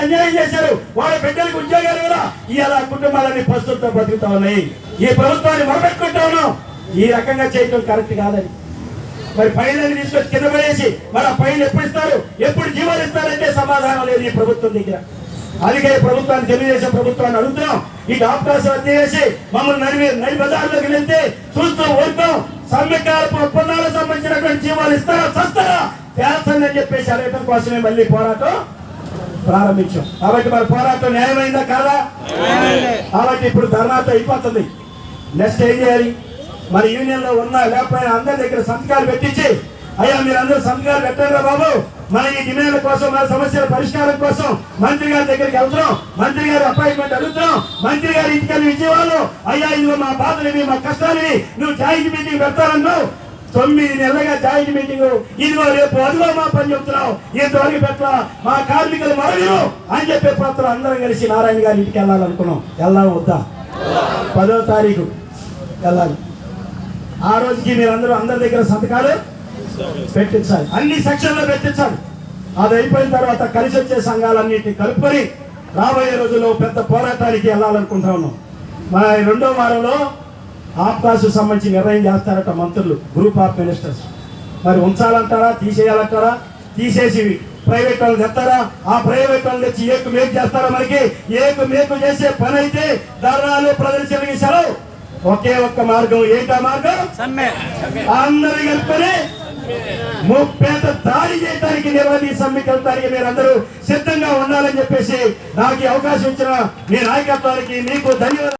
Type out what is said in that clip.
అన్యాయం చేశారు. వాళ్ళ బిడ్డలకు ఉద్యోగాలు కూడా ఇవాళ కుటుంబాలన్నీ పస్తులతో బతుకుతా ఉన్నాయి. ఈ ప్రభుత్వాన్ని మొదలుపెట్టుకుంటా ఉన్నాం. ఈ రకంగా చేయటం కరెక్ట్ కాదని మరి ఫైళ్ళని తీసుకొచ్చి కింద పడేసి మరి ఆ ఫైల్ ఎప్పుడు ఇస్తారు, ఎప్పుడు జీవాలు ఇస్తారంటే సమాధానం లేదు ఈ ప్రభుత్వం దగ్గర. అందుకే ప్రభుత్వాన్ని, తెలుగుదేశం ప్రభుత్వాన్ని అడుగుతున్నాం, ఈ అవకాశం రద్దు చేసి మమ్మల్ని నడి బజార్లోకి వెళ్తే చూస్తూ ఊరుతాం. సమ్మెకాలపు ఒప్పందాలకు సంబంధించినటువంటి జీవాలు ఇస్తారా చస్తారా తేల్చండి చెప్పేసి అడగటం కోసమే మళ్ళీ పోరాటం ప్రారంభించాం. కాబట్టి మరి పోరాటం న్యాయమైందా కాదా? కాబట్టి ఇప్పుడు ధర్నాతో అయిపోతుంది. నెక్స్ట్ ఏం చేయాలి? మరి యూనియన్ లో ఉన్నా లేకపోయినా అందరి దగ్గర సంతకాలు పెట్టించి, అయ్యా మీరు అందరూ సంతకాలు పెట్టండి బాబు, మన ఈ డిమాండ్ల కోసం, మన సమస్యల పరిష్కారం కోసం మంత్రి గారి దగ్గరికి వెళ్తున్నాం, మంత్రి గారి అపాయింట్మెంట్ అడుగుతున్నాం, మంత్రి గారి ఇంటికి విజయవాడలో అయ్యా ఇదిగో మా బాధలు మా కష్టాలు నువ్వు జాయింట్ మీటింగ్ పెడతానన్నావు, 9 నెలలుగా జాయింట్ మీటింగ్, ఇదిగో రేపు అదిగో మా పని చెప్తున్నావు, ఇంతవరకు పెట్టా మా కార్మికులు మరలు అని చెప్పే పత్రం అందరం కలిసి నారాయణ గారి ఇంటికి వెళ్ళాలనుకున్నాం. వెళ్దాం వద్దా? 10వ తారీఖు వెళ్ళాలి. ఆ రోజుకి మీరు అందరి దగ్గర సంతకాలు పెట్టించాలి, అన్ని సెక్షన్లో పెట్టించాలి. అది అయిపోయిన తర్వాత కలిసి వచ్చే సంఘాలన్నింటినీ కలుపుకొని రాబోయే రోజుల్లో పెద్ద పోరాటానికి వెళ్ళాలనుకుంటా ఉన్నాం. మన 2వ వారంలో ఆప్కాసు సంబంధించి నిర్ణయం చేస్తారట మంత్రులు, గ్రూప్ ఆఫ్ మినిస్టర్స్. మరి ఉంచాలంటారా, తీసేయాలంటారా? తీసేసి ప్రైవేట్ వాళ్ళు తెస్తారా? ఆ ప్రైవేట్ వాళ్ళు తెచ్చి ఏకు మేకు చేస్తారా? మనకి ఏకు మేకు చేసే పని అయితే ధర్నాలు ప్రదర్శనకి సెలవు. ఒకే ఒక్క మార్గం. ఏంటా మార్గం? అందరూ కలుపుకొని ముప్పేట దాడి చేయడానికి, నిర్వహణ సమ్మెకి వెళ్తానికి మీరందరూ సిద్ధంగా ఉండాలని చెప్పేసి నాకు అవకాశం ఇచ్చిన మీ నాయకత్వానికి మీకు ధన్యవాదాలు.